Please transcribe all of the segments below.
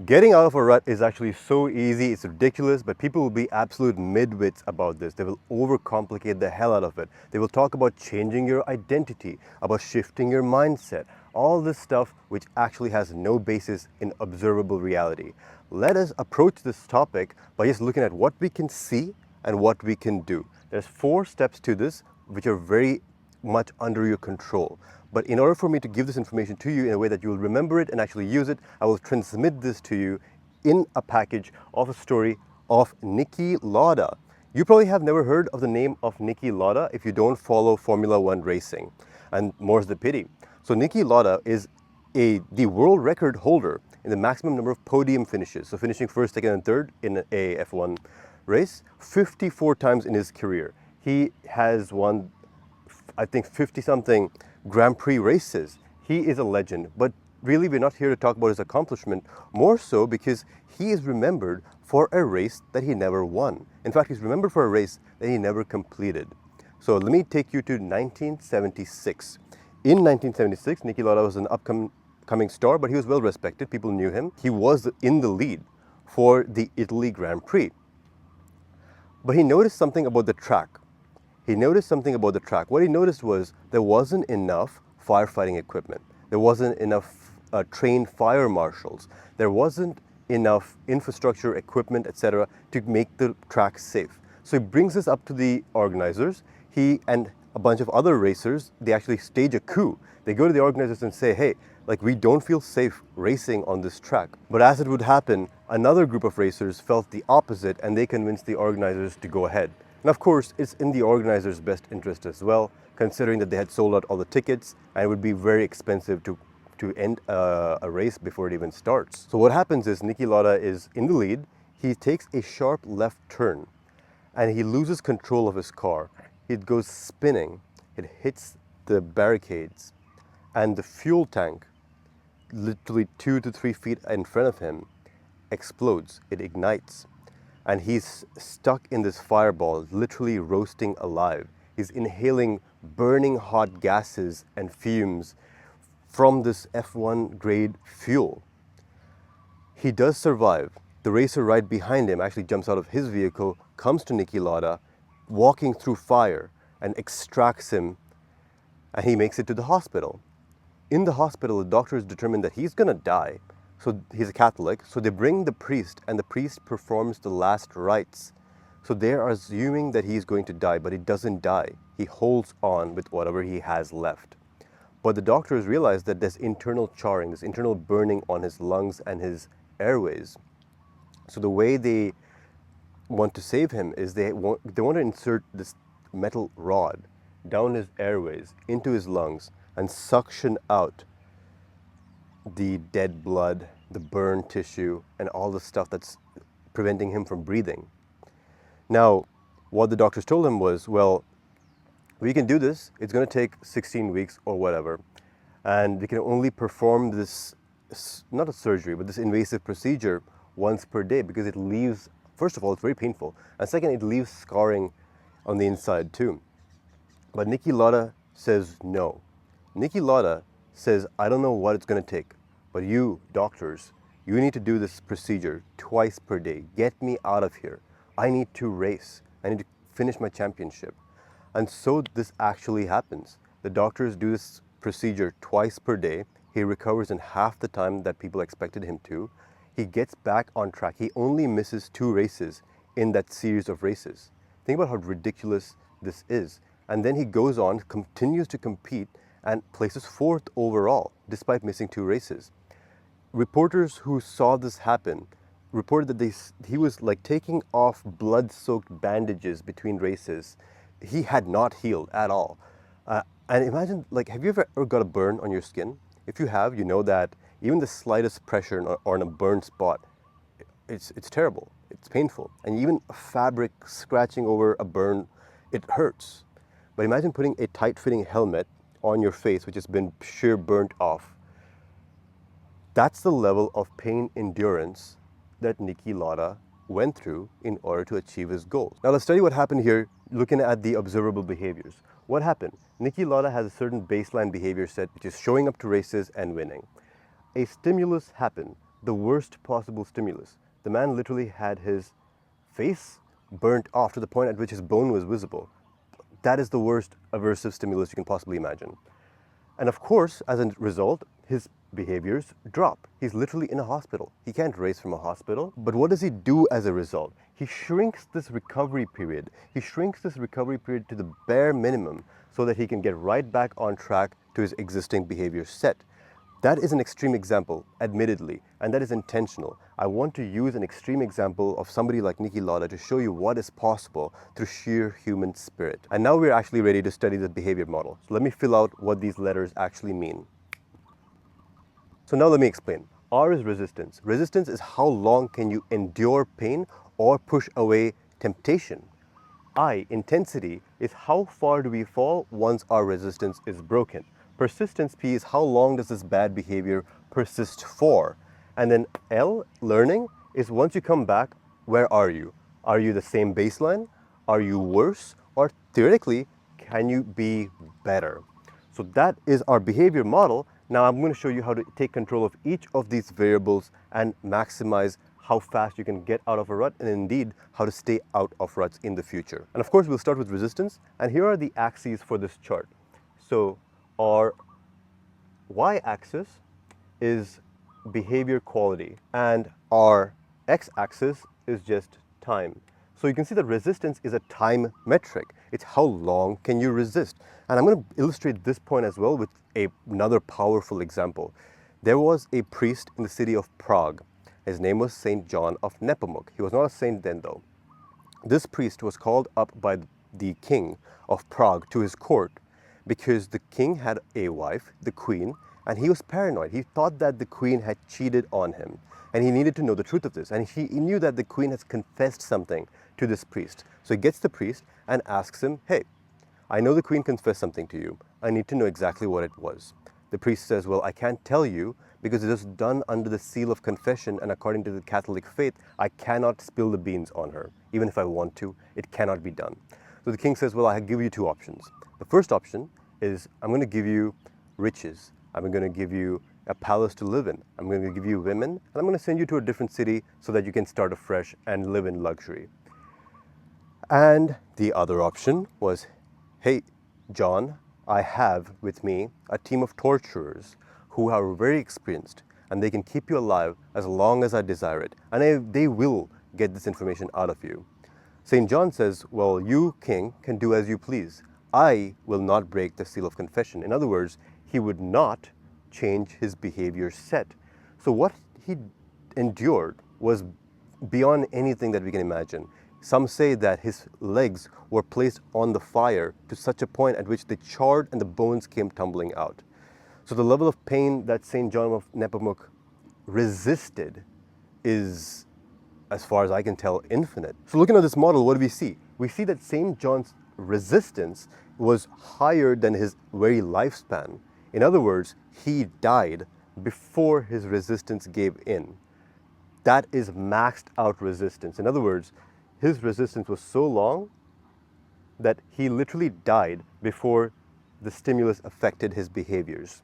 Getting out of a rut is actually so easy, it's ridiculous, but people will be absolute midwits about this. They will overcomplicate the hell out of it. They will talk about changing your identity, about shifting your mindset, all this stuff which actually has no basis in observable reality. Let us approach this topic by just looking at what we can see and what we can do. There's 4 steps to this which are very much under your control. But in order for me to give this information to you in a way that you will remember it and actually use it, I will transmit this to you in a package of a story of Niki Lauda. You probably have never heard of the name of Niki Lauda if you don't follow Formula One racing, and more's the pity. So Niki Lauda is the world record holder in the maximum number of podium finishes, so finishing first, second, and third in a F1 race 54 times in his career. He has won, I think, 50-something Grand Prix races. He is a legend, but really we're not here to talk about his accomplishment, more so because he is remembered for a race that he never won. In fact, he's remembered for a race that he never completed. So let me take you to 1976. In 1976, Niki Lauda was an upcoming star, but he was well respected. People knew him. He was in the lead for the Italy Grand Prix. But he noticed something about the track. What he noticed was there wasn't enough firefighting equipment. There wasn't enough trained fire marshals. There wasn't enough infrastructure, equipment, etc. to make the track safe. So he brings this up to the organizers. He and a bunch of other racers, they actually stage a coup. They go to the organizers and say, hey, we don't feel safe racing on this track. But as it would happen, another group of racers felt the opposite and they convinced the organizers to go ahead. And of course, it's in the organizers' best interest as well, considering that they had sold out all the tickets and it would be very expensive to end a race before it even starts. So what happens is Niki Lauda is in the lead. He takes a sharp left turn and he loses control of his car. It goes spinning. It hits the barricades and the fuel tank, literally 2 to 3 feet in front of him, explodes. It ignites. And he's stuck in this fireball, literally roasting alive. He's inhaling burning hot gases and fumes from this F1 grade fuel. He does survive. The racer right behind him actually jumps out of his vehicle, comes to Niki Lauda, walking through fire, and extracts him, and he makes it to the hospital. In the hospital, the doctors determine that he's gonna die. So he's a Catholic, so they bring the priest, and the priest performs the last rites. So they are assuming that he's going to die, but he doesn't die. He holds on with whatever he has left. But the doctors realize that there's internal charring, this internal burning on his lungs and his airways. So the way they want to save him is they want to insert this metal rod down his airways, into his lungs, and suction out the dead blood, the burned tissue, and all the stuff that's preventing him from breathing. Now, what the doctors told him was, well, we can do this. It's going to take 16 weeks or whatever. And we can only perform this, not a surgery, but this invasive procedure once per day because it leaves, first of all, it's very painful. And second, it leaves scarring on the inside too. But Niki Lauda says no. Niki Lauda says, I don't know what it's going to take, but you, doctors, you need to do this procedure twice per day. Get me out of here. I need to race. I need to finish my championship. And so this actually happens. The doctors do this procedure twice per day. He recovers in half the time that people expected him to. He gets back on track. He only misses 2 races in that series of races. Think about how ridiculous this is. And then he goes on, continues to compete, and places 4th overall, despite missing 2 races. Reporters who saw this happen reported that he was taking off blood-soaked bandages between races. He had not healed at all. And imagine, have you ever got a burn on your skin? If you have, you know that even the slightest pressure on a burned spot, it's terrible. It's painful. And even a fabric scratching over a burn, it hurts. But imagine putting a tight-fitting helmet on your face, which has been sheer burnt off. That's the level of pain endurance that Niki Lauda went through in order to achieve his goals. Now let's study what happened here, looking at the observable behaviors. What happened? Niki Lauda has a certain baseline behavior set, which is showing up to races and winning. A stimulus happened. the worst possible stimulus. The man literally had his face burnt off to the point at which his bone was visible. That is the worst aversive stimulus you can possibly imagine. And of course, as a result, his behaviors drop. He's literally in a hospital. He can't race from a hospital. But what does he do as a result? He shrinks this recovery period. He shrinks this recovery period to the bare minimum so that he can get right back on track to his existing behavior set. That is an extreme example, admittedly, and that is intentional. I want to use an extreme example of somebody like Niki Lauda to show you what is possible through sheer human spirit. And now we're actually ready to study the behavior model. So let me fill out what these letters actually mean. So now let me explain. R is resistance. Resistance is how long can you endure pain or push away temptation. I, intensity, is how far do we fall once our resistance is broken. Persistence, P, is how long does this bad behavior persist for. And then L, learning, is once you come back, where are you? Are you the same baseline? Are you worse? Or theoretically, can you be better? So that is our behavior model. Now I'm going to show you how to take control of each of these variables and maximize how fast you can get out of a rut, and indeed how to stay out of ruts in the future. And of course, we'll start with resistance. And here are the axes for this chart. So our y-axis is behavior quality, and our x-axis is just time. So you can see that resistance is a time metric. It's how long can you resist. And I'm going to illustrate this point as well with another powerful example. There was a priest in the city of Prague. His name was Saint John of Nepomuk. He was not a saint then though. This priest was called up by the king of Prague to his court because the king had a wife, the queen, and he was paranoid. He thought that the queen had cheated on him, and he needed to know the truth of this. And he knew that the queen has confessed something to this priest. So he gets the priest and asks him, hey, I know the queen confessed something to you. I need to know exactly what it was. The priest says, well, I can't tell you because it was done under the seal of confession, and according to the Catholic faith, I cannot spill the beans on her. Even if I want to, it cannot be done. So the king says, well, I give you two options. The first option is I'm going to give you riches. I'm going to give you a palace to live in. I'm going to give you women, and I'm going to send you to a different city so that you can start afresh and live in luxury. And the other option was, hey, John, I have with me a team of torturers who are very experienced, and they can keep you alive as long as I desire it. And they will get this information out of you. St. John says, well, you, king, can do as you please. I will not break the seal of confession. In other words, he would not change his behavior set. So what he endured was beyond anything that we can imagine. Some say that his legs were placed on the fire to such a point at which they charred and the bones came tumbling out. So the level of pain that St. John of Nepomuk resisted is, as far as I can tell, infinite. So looking at this model, what do we see? We see that St. John's resistance was higher than his very lifespan. In other words, he died before his resistance gave in. That is maxed out resistance. In other words, his resistance was so long that he literally died before the stimulus affected his behaviors.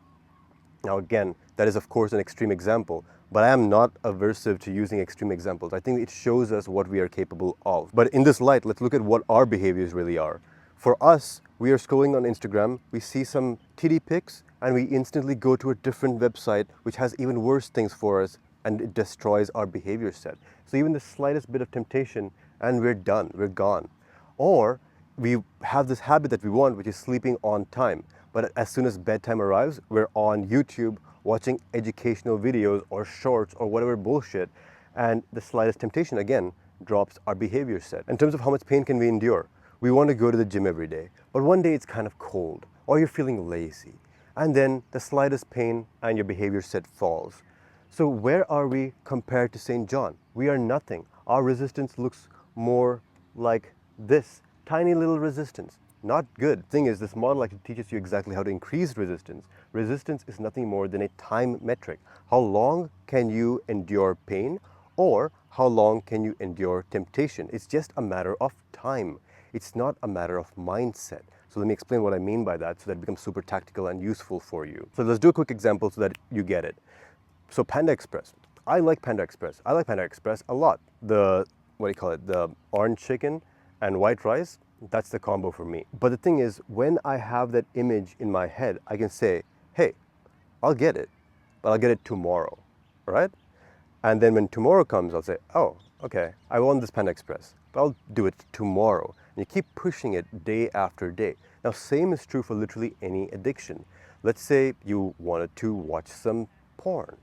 Now again, that is of course an extreme example, but I am not aversive to using extreme examples. I think it shows us what we are capable of. But in this light, let's look at what our behaviors really are. For us, we are scrolling on Instagram, we see some titty pics, and we instantly go to a different website which has even worse things for us, and it destroys our behavior set. So even the slightest bit of temptation, and we're done, we're gone. Or we have this habit that we want, which is sleeping on time. But as soon as bedtime arrives, we're on YouTube watching educational videos or shorts or whatever bullshit, and the slightest temptation, again, drops our behavior set. In terms of how much pain can we endure, we want to go to the gym every day, but one day it's kind of cold, or you're feeling lazy, and then the slightest pain and your behavior set falls. So where are we compared to St. John? We are nothing. Our resistance looks more like this, tiny little resistance. Not good. Thing is, this model actually teaches you exactly how to increase resistance. Resistance is nothing more than a time metric. How long can you endure pain, or how long can you endure temptation? It's just a matter of time. It's not a matter of mindset. So let me explain what I mean by that so that it becomes super tactical and useful for you. So let's do a quick example so that you get it. So Panda Express. I like Panda Express. I like Panda Express a lot. The, what do you call it? The orange chicken and white rice, that's the combo for me. But the thing is, when I have that image in my head, I can say, hey, I'll get it, but I'll get it tomorrow, right? And then when tomorrow comes, I'll say, oh, okay, I want this Panda Express, but I'll do it tomorrow. And you keep pushing it day after day. Now, same is true for literally any addiction. Let's say you wanted to watch some porn.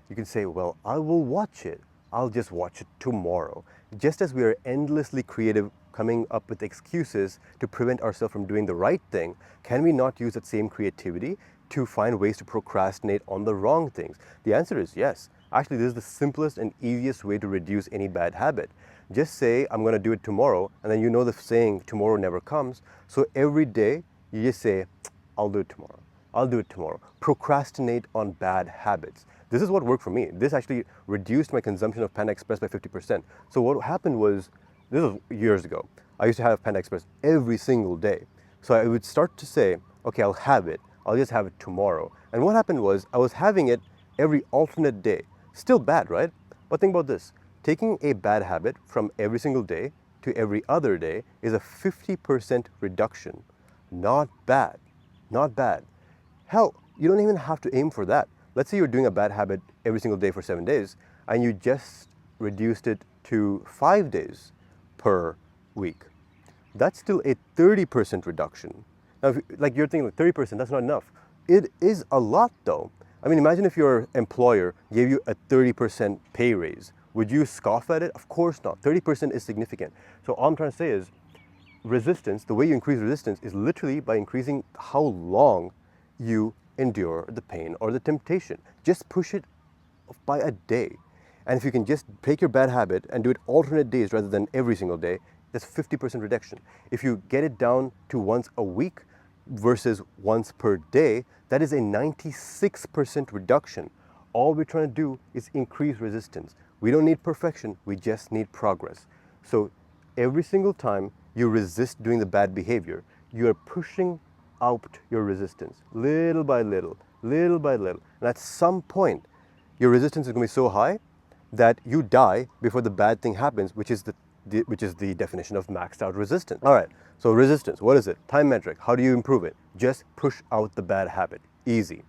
You can say, well, I will watch it. I'll just watch it tomorrow. Just as we are endlessly creative, coming up with excuses to prevent ourselves from doing the right thing, can we not use that same creativity to find ways to procrastinate on the wrong things? The answer is yes. Actually, this is the simplest and easiest way to reduce any bad habit. Just say, I'm going to do it tomorrow, and then you know the saying, tomorrow never comes. So every day, you just say, I'll do it tomorrow. I'll do it tomorrow. Procrastinate on bad habits. This is what worked for me. This actually reduced my consumption of Panda Express by 50%. So what happened was, this was years ago, I used to have Panda Express every single day. So I would start to say, okay, I'll have it. I'll just have it tomorrow. And what happened was, I was having it every alternate day. Still bad, right? But think about this. Taking a bad habit from every single day to every other day is a 50% reduction. Not bad. Not bad. Hell, you don't even have to aim for that. Let's say you're doing a bad habit every single day for 7 days, and you just reduced it to 5 days per week. That's still a 30% reduction. Now, if, like you're thinking, like 30%, that's not enough. It is a lot though. I mean, imagine if your employer gave you a 30% pay raise. Would you scoff at it? Of course not. 30% is significant. So all I'm trying to say is, resistance, the way you increase resistance is literally by increasing how long you endure the pain or the temptation. Just push it by a day. And if you can just take your bad habit and do it alternate days rather than every single day, that's 50% reduction. If you get it down to once a week versus once per day, that is a 96% reduction. All we're trying to do is increase resistance. We don't need perfection, we just need progress. So every single time you resist doing the bad behavior, you are pushing out your resistance, little by little, little by little. And at some point, your resistance is going to be so high that you die before the bad thing happens, which is the definition of maxed out resistance. All right, so resistance, what is it? Time metric, how do you improve it? Just push out the bad habit, easy.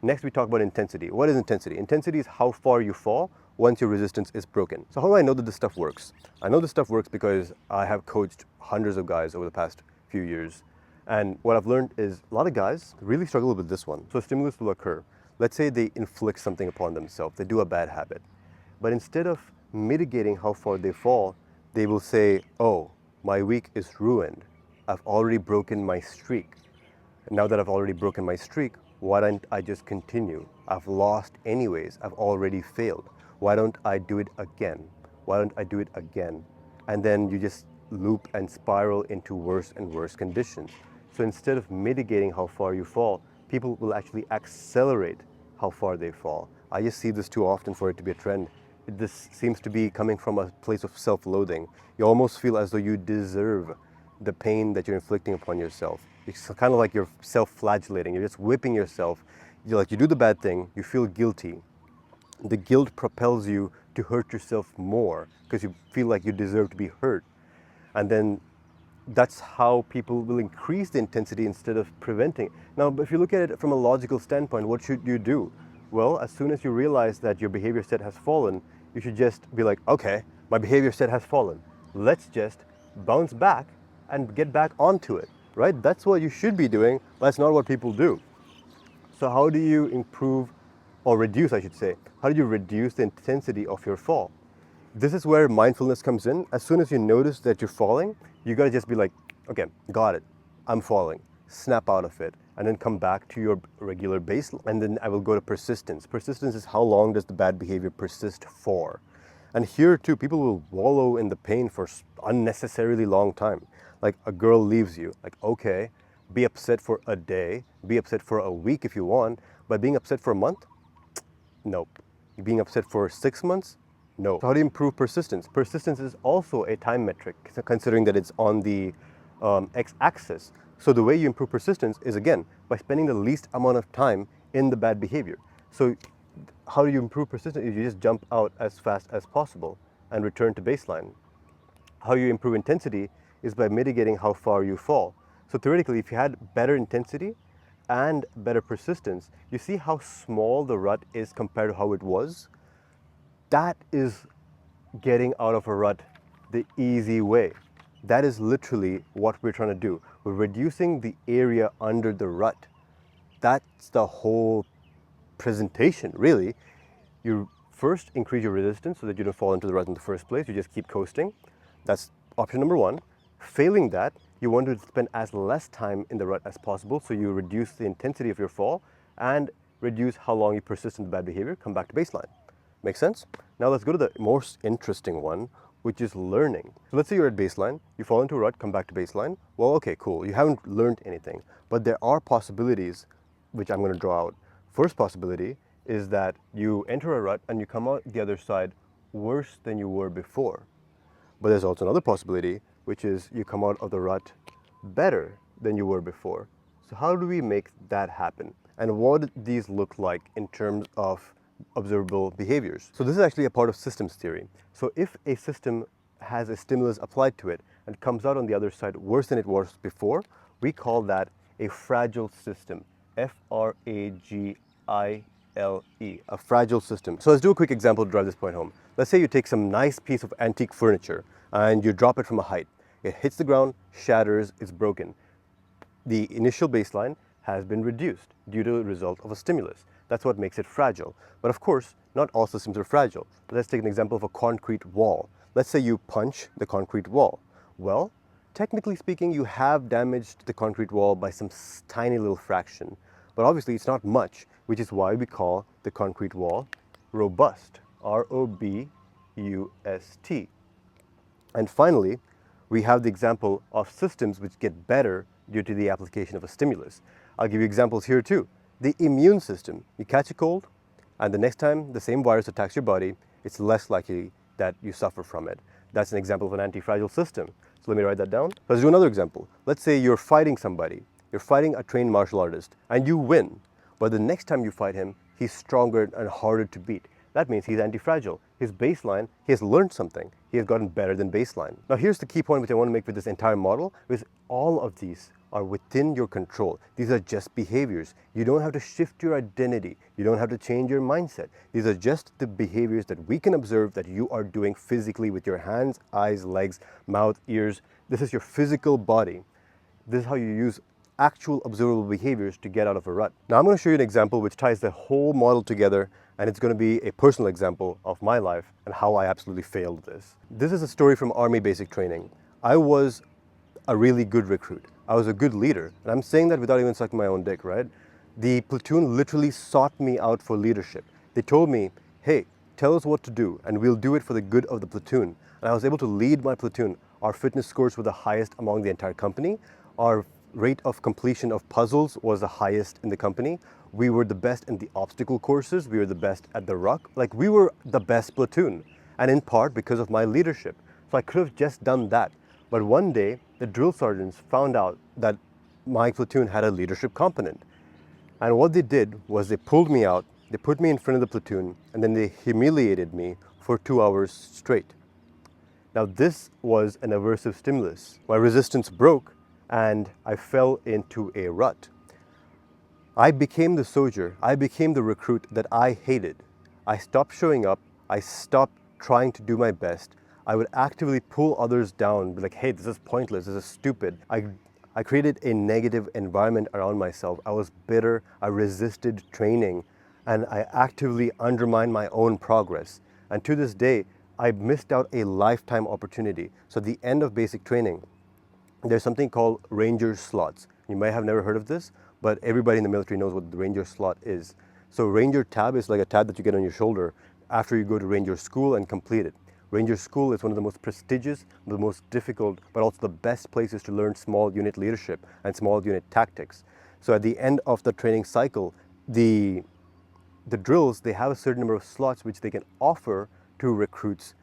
Next, we talk about intensity. What is intensity? Intensity is how far you fall once your resistance is broken. So how do I know that this stuff works? I know this stuff works because I have coached hundreds of guys over the past few years. And what I've learned is a lot of guys really struggle with this one. So stimulus will occur. Let's say they inflict something upon themselves. They do a bad habit. But instead of mitigating how far they fall, they will say, oh, my week is ruined. I've already broken my streak. And now that I've already broken my streak, why don't I just continue? I've lost anyways. I've already failed. Why don't I do it again? Why don't I do it again? And then you just loop and spiral into worse and worse conditions. So instead of mitigating how far you fall, people will actually accelerate how far they fall. I just see this too often for it to be a trend. This seems to be coming from a place of self-loathing. You almost feel as though you deserve the pain that you're inflicting upon yourself. It's kind of like you're self-flagellating. You're just whipping yourself. You do the bad thing, you feel guilty. The guilt propels you to hurt yourself more because you feel like you deserve to be hurt. And then that's how people will increase the intensity instead of preventing it. Now, if you look at it from a logical standpoint, what should you do? Well, as soon as you realize that your behavior set has fallen, you should just be like, okay, my behavior set has fallen. Let's just bounce back and get back onto it, right? That's what you should be doing. That's not what people do. So how do you improve, or reduce, I should say, how do you reduce the intensity of your fall? This is where mindfulness comes in. As soon as you notice that you're falling, you gotta just be like, okay, got it, I'm falling. Snap out of it, and then come back to your regular baseline. And then I will go to persistence. Persistence is how long does the bad behavior persist for? And here too, people will wallow in the pain for unnecessarily long time. Like a girl leaves you, like, okay, be upset for a day, be upset for a week if you want, but being upset for a month? Nope. Being upset for 6 months? No. So how do you improve persistence? Persistence is also a time metric, considering that it's on the x-axis. So the way you improve persistence is, again, by spending the least amount of time in the bad behavior. So How do you improve persistence? You just jump out as fast as possible and return to baseline. How you improve intensity is by mitigating how far you fall. So theoretically, if you had better intensity and better persistence, you see how small the rut is compared to how it was? That is getting out of a rut the easy way. That is literally what we're trying to do. We're reducing the area under the rut. That's the whole presentation, really. You first increase your resistance so that you don't fall into the rut in the first place. You just keep coasting. That's option number one. Failing that, you want to spend as less time in the rut as possible, so you reduce the intensity of your fall and reduce how long you persist in the bad behavior, come back to baseline. Make sense? Now let's go to the most interesting one, which is learning. So let's say you're at baseline, you fall into a rut, come back to baseline. Well, okay, cool. You haven't learned anything, but there are possibilities which I'm going to draw out. First possibility is that you enter a rut and you come out the other side worse than you were before. But there's also another possibility, which is you come out of the rut better than you were before. So how do we make that happen? And what do these look like in terms of observable behaviors? So this is actually a part of systems theory. So if a system has a stimulus applied to it and comes out on the other side worse than it was before, we call that a fragile system. Fragile, a fragile system. So let's do a quick example to drive this point home. Let's say you take some nice piece of antique furniture and you drop it from a height. It hits the ground, shatters, it's broken. The initial baseline has been reduced due to the result of a stimulus. That's what makes it fragile. But of course, not all systems are fragile. Let's take an example of a concrete wall. Let's say you punch the concrete wall. Well, technically speaking, you have damaged the concrete wall by some tiny little fraction. But obviously, it's not much, which is why we call the concrete wall robust. R-O-B-U-S-T. And finally, we have the example of systems which get better due to the application of a stimulus. I'll give you examples here too. The immune system. You catch a cold, and the next time the same virus attacks your body, it's less likely that you suffer from it. That's an example of an antifragile system. So let me write that down. Let's do another example. Let's say you're fighting somebody. You're fighting a trained martial artist, and you win. But the next time you fight him, he's stronger and harder to beat. That means he's antifragile. His baseline, he has learned something. He has gotten better than baseline. Now here's the key point which I want to make with this entire model, is all of these are within your control. These are just behaviors. You don't have to shift your identity. You don't have to change your mindset. These are just the behaviors that we can observe that you are doing physically with your hands, eyes, legs, mouth, ears. This is your physical body. This is how you use actual observable behaviors to get out of a rut. Now I'm going to show you an example which ties the whole model together, and it's going to be a personal example of my life and how I absolutely failed this. This is a story from Army basic training. I was a really good recruit. I was a good leader, and I'm saying that without even sucking my own dick, right? The platoon literally sought me out for leadership. They told me, hey, tell us what to do, and we'll do it for the good of the platoon. And I was able to lead my platoon. Our fitness scores were the highest among the entire company. Our rate of completion of puzzles was the highest in the company. We were the best in the obstacle courses. We were the best at the ruck. Like, we were the best platoon, and in part because of my leadership. So I could have just done that. But one day, the drill sergeants found out that my platoon had a leadership component. And what they did was they pulled me out, they put me in front of the platoon, and then they humiliated me for 2 hours straight. Now this was an aversive stimulus. My resistance broke, and I fell into a rut. I became the soldier, I became the recruit that I hated. I stopped showing up, I stopped trying to do my best. I would actively pull others down, be like, hey, this is pointless, this is stupid. I created a negative environment around myself. I was bitter, I resisted training, and I actively undermined my own progress. And to this day, I missed out a lifetime opportunity. So at the end of basic training, there's something called Ranger slots. You may have never heard of this, but everybody in the military knows what the Ranger slot is. So Ranger tab is like a tab that you get on your shoulder after you go to Ranger school and complete it. Ranger school is one of the most prestigious, the most difficult, but also the best places to learn small unit leadership and small unit tactics. So at the end of the training cycle, the drills, they have a certain number of slots which they can offer to recruits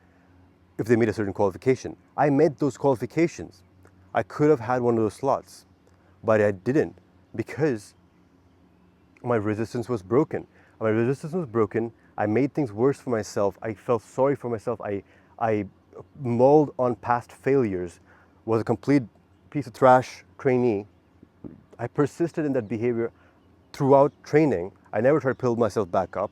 if they meet a certain qualification. I met those qualifications. I could have had one of those slots, but I didn't because my resistance was broken. My resistance was broken. I made things worse for myself. I felt sorry for myself. I mulled on past failures, was a complete piece of trash trainee. I persisted in that behavior throughout training. I never tried to build myself back up.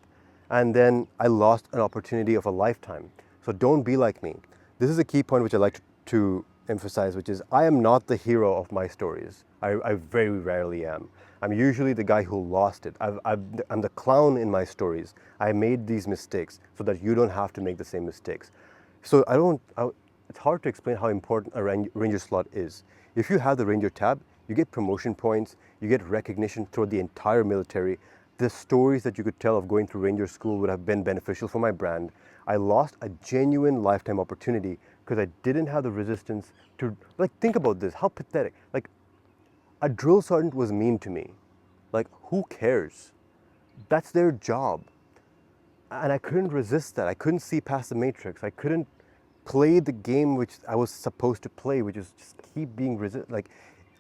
And then I lost an opportunity of a lifetime. So don't be like me. This is a key point which I like to emphasize, which is I am not the hero of my stories. I very rarely am. I'm usually the guy who lost it. I'm the clown in my stories. I made these mistakes so that you don't have to make the same mistakes. So it's hard to explain how important a Ranger slot is. If you have the Ranger tab, you get promotion points, you get recognition throughout the entire military. The stories that you could tell of going through Ranger school would have been beneficial for my brand. I lost a genuine lifetime opportunity because I didn't have the resistance to, like, think about this, how pathetic. Like, a drill sergeant was mean to me. Like, who cares? That's their job. And I couldn't resist that. I couldn't see past the matrix. I couldn't play the game which I was supposed to play, which is just keep being like,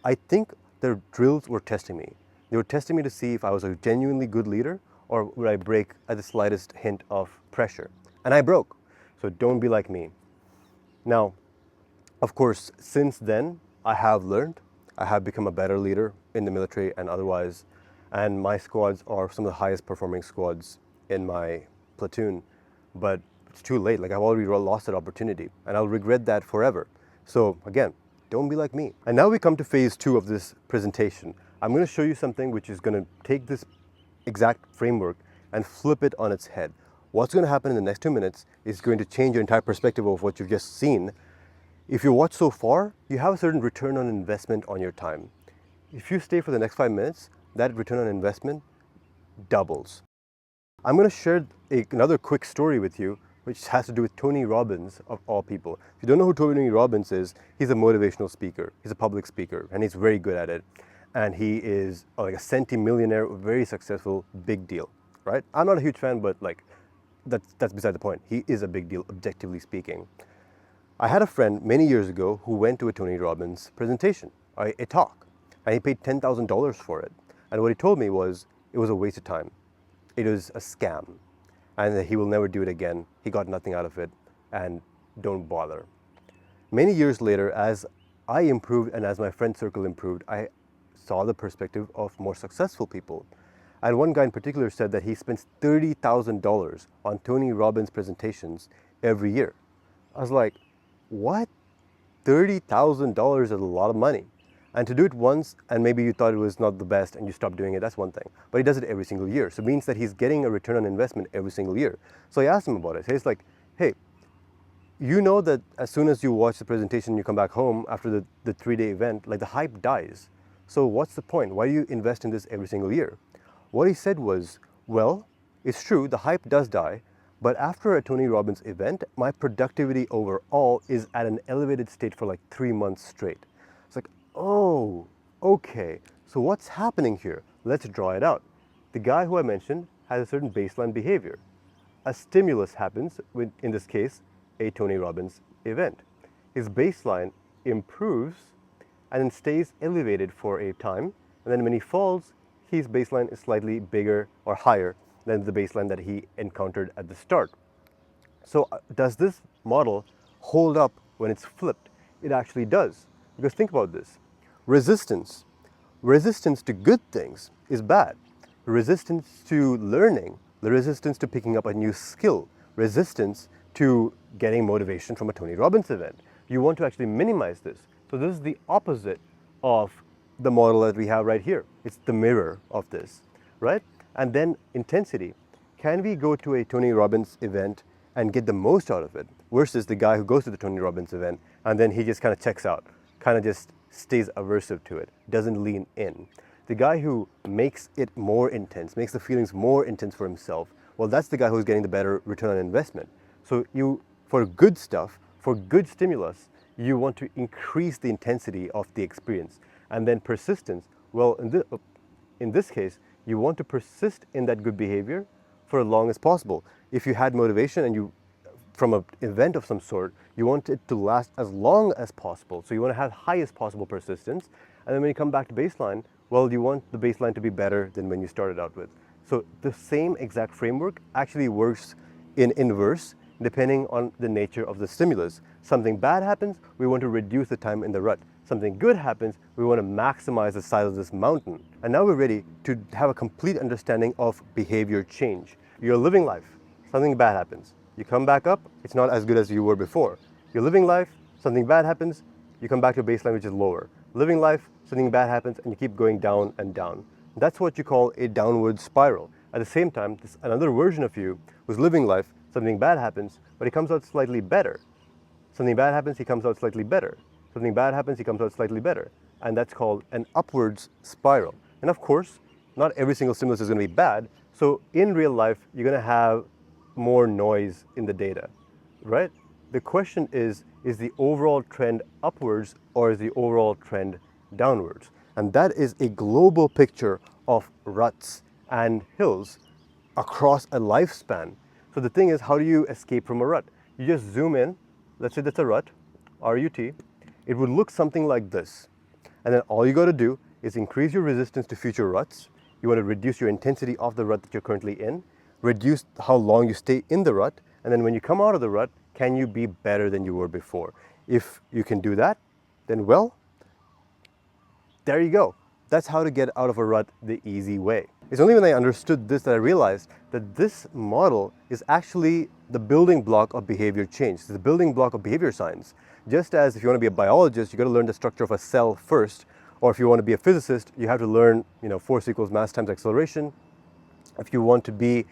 I think their drills were testing me. They were testing me to see if I was a genuinely good leader or would I break at the slightest hint of pressure. And I broke. So don't be like me. Now, of course, since then, I have learned. I have become a better leader in the military and otherwise. And my squads are some of the highest performing squads in my platoon. But it's too late. Like, I've already lost that opportunity and I'll regret that forever. So again, don't be like me. And now we come to phase 2 of this presentation. I'm going to show you something which is going to take this exact framework and flip it on its head. What's going to happen in the next 2 minutes is going to change your entire perspective of what you've just seen. If you watch so far, you have a certain return on investment on your time. If you stay for the next 5 minutes, that return on investment doubles. I'm going to share another quick story with you, which has to do with Tony Robbins, of all people. If you don't know who Tony Robbins is, he's a motivational speaker. He's a public speaker, and he's very good at it. And he is like a centimillionaire, very successful, big deal, right? I'm not a huge fan, but like, that's beside the point. He is a big deal, objectively speaking. I had a friend many years ago who went to a Tony Robbins presentation, a talk, and he paid $10,000 for it. And what he told me was it was a waste of time. It was a scam, and that he will never do it again. He got nothing out of it, and don't bother. Many years later, as I improved and as my friend circle improved, I saw the perspective of more successful people. And one guy in particular said that he spends $30,000 on Tony Robbins presentations every year. I was like, what? $30,000 is a lot of money. And to do it once, and maybe you thought it was not the best and you stopped doing it, that's one thing. But he does it every single year. So it means that he's getting a return on investment every single year. So I asked him about it. He's like, hey, you know that as soon as you watch the presentation, you come back home after the 3-day event, like the hype dies. So what's the point? Why do you invest in this every single year? What he said was, well, it's true, the hype does die, but after a Tony Robbins event, my productivity overall is at an elevated state for like 3 months straight. It's like, oh, okay, so what's happening here? Let's draw it out. The guy who I mentioned has a certain baseline behavior. A stimulus happens, with, in this case, a Tony Robbins event. His baseline improves and then stays elevated for a time, and then when he falls, his baseline is slightly bigger or higher than the baseline that he encountered at the start. So does this model hold up when it's flipped? It actually does. Because think about this. Resistance to good things is bad. Resistance to learning, the resistance to picking up a new skill, resistance to getting motivation from a Tony Robbins event. You want to actually minimize this. So this is the opposite of the model that we have right here. It's the mirror of this, right? And then intensity. Can we go to a Tony Robbins event and get the most out of it versus the guy who goes to the Tony Robbins event and then he just kind of checks out, kind of just stays aversive to it, doesn't lean in. The guy who makes it more intense, makes the feelings more intense for himself, well, that's the guy who's getting the better return on investment. So for good stuff, for good stimulus, you want to increase the intensity of the experience. And then persistence, well, in this case, you want to persist in that good behavior for as long as possible. If you had motivation and from an event of some sort, you want it to last as long as possible. So you want to have highest possible persistence. And then when you come back to baseline, well, you want the baseline to be better than when you started out with. So the same exact framework actually works in inverse depending on the nature of the stimulus. Something bad happens, we want to reduce the time in the rut. Something good happens, we want to maximize the size of this mountain. And now we're ready to have a complete understanding of behavior change. You're living life, something bad happens. You come back up, it's not as good as you were before. You're living life, something bad happens, you come back to a baseline which is lower. Living life, something bad happens, and you keep going down and down. That's what you call a downward spiral. At the same time, another version of you who's living life, something bad happens, but he comes out slightly better. Something bad happens, he comes out slightly better. Something bad happens, he comes out slightly better. And that's called an upwards spiral. And of course, not every single stimulus is going to be bad. So in real life, you're going to have more noise in the data, right? The question is the overall trend upwards or is the overall trend downwards? And that is a global picture of ruts and hills across a lifespan. So the thing is, how do you escape from a rut? You just zoom in, let's say that's a rut, R-U-T, it would look something like this. And then all you got to do is increase your resistance to future ruts. You want to reduce your intensity of the rut that you're currently in, reduce how long you stay in the rut, and then when you come out of the rut, can you be better than you were before? If you can do that, then well, there you go. That's how to get out of a rut the easy way. It's only when I understood this that I realized that this model is actually the building block of behavior change. It's the building block of behavior science. Just as if you want to be a biologist, you got to learn the structure of a cell first, or if you want to be a physicist, you have to learn, force equals mass times acceleration. If you want to be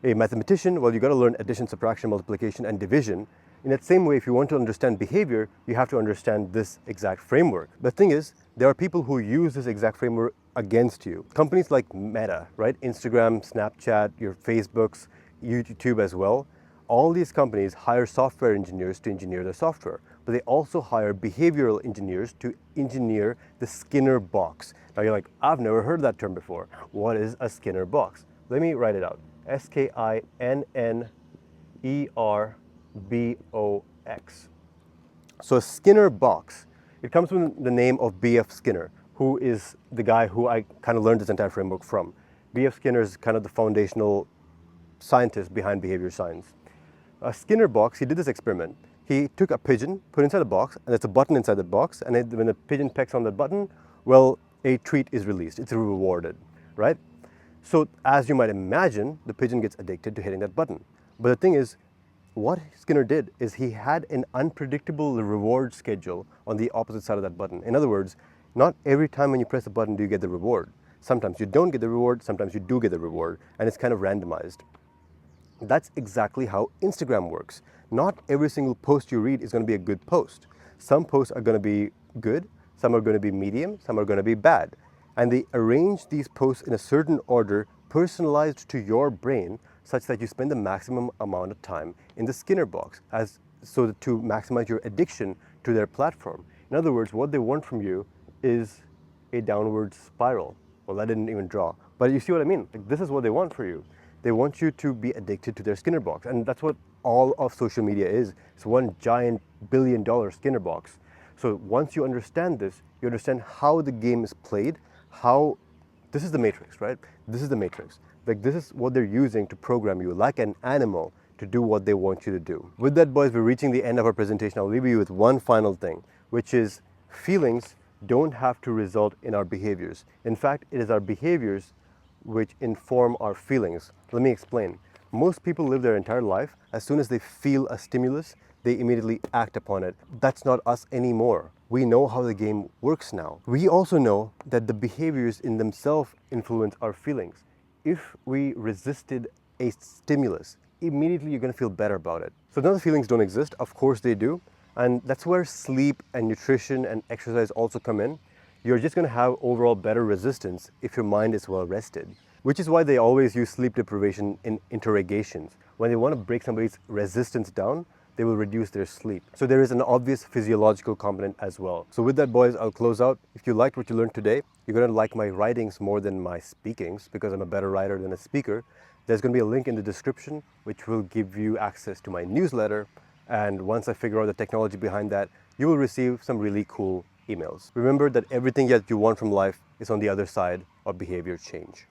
a mathematician, well, you got to learn addition, subtraction, multiplication, and division. In that same way, if you want to understand behavior, you have to understand this exact framework. The thing is, there are people who use this exact framework against you. Companies like Meta, right? Instagram, Snapchat, your Facebooks, YouTube as well. All these companies hire software engineers to engineer their software, but they also hire behavioral engineers to engineer the Skinner box. Now you're like, I've never heard that term before. What is a Skinner box? Let me write it out. Skinnerbox. So a Skinner box, it comes from the name of B.F. Skinner, who is the guy who I kind of learned this entire framework from. B.F. Skinner is kind of the foundational scientist behind behavior science. A Skinner box, he did this experiment. He took a pigeon, put it inside a box, and there's a button inside the box, and when the pigeon pecks on the button, well, a treat is released. It's rewarded, right? So as you might imagine, the pigeon gets addicted to hitting that button. But the thing is, what Skinner did is he had an unpredictable reward schedule on the opposite side of that button. In other words, not every time when you press the button do you get the reward. Sometimes you don't get the reward, sometimes you do get the reward, and it's kind of randomized. That's exactly how Instagram works. Not every single post you read is going to be a good post. Some posts are going to be good, some are going to be medium, some are going to be bad. And they arrange these posts in a certain order, personalized to your brain, such that you spend the maximum amount of time in the Skinner box, so to maximize your addiction to their platform. In other words, what they want from you is a downward spiral. Well, I didn't even draw, but you see what I mean? Like, this is what they want for you. They want you to be addicted to their Skinner box, and that's what all of social media is. It's one giant billion-dollar Skinner box. So once you understand this, you understand how the game is played, this is the matrix, right? This is the matrix. Like, this is what they're using to program you like an animal to do what they want you to do. With that, boys, we're reaching the end of our presentation. I'll leave you with one final thing, which is feelings don't have to result in our behaviors. In fact, it is our behaviors which inform our feelings. Let me explain. Most people live their entire life, as soon as they feel a stimulus, they immediately act upon it. That's not us anymore. We know how the game works now. We also know that the behaviors in themselves influence our feelings. If we resisted a stimulus, immediately you're going to feel better about it. So now the feelings don't exist. Of course they do. And that's where sleep and nutrition and exercise also come in. You're just going to have overall better resistance if your mind is well rested, which is why they always use sleep deprivation in interrogations. When they want to break somebody's resistance down, they will reduce their sleep. So there is an obvious physiological component as well. So with that, boys, I'll close out. If you liked what you learned today, you're going to like my writings more than my speakings, because I'm a better writer than a speaker. There's going to be a link in the description which will give you access to my newsletter. And once I figure out the technology behind that, you will receive some really cool emails. Remember that everything that you want from life is on the other side of behavior change.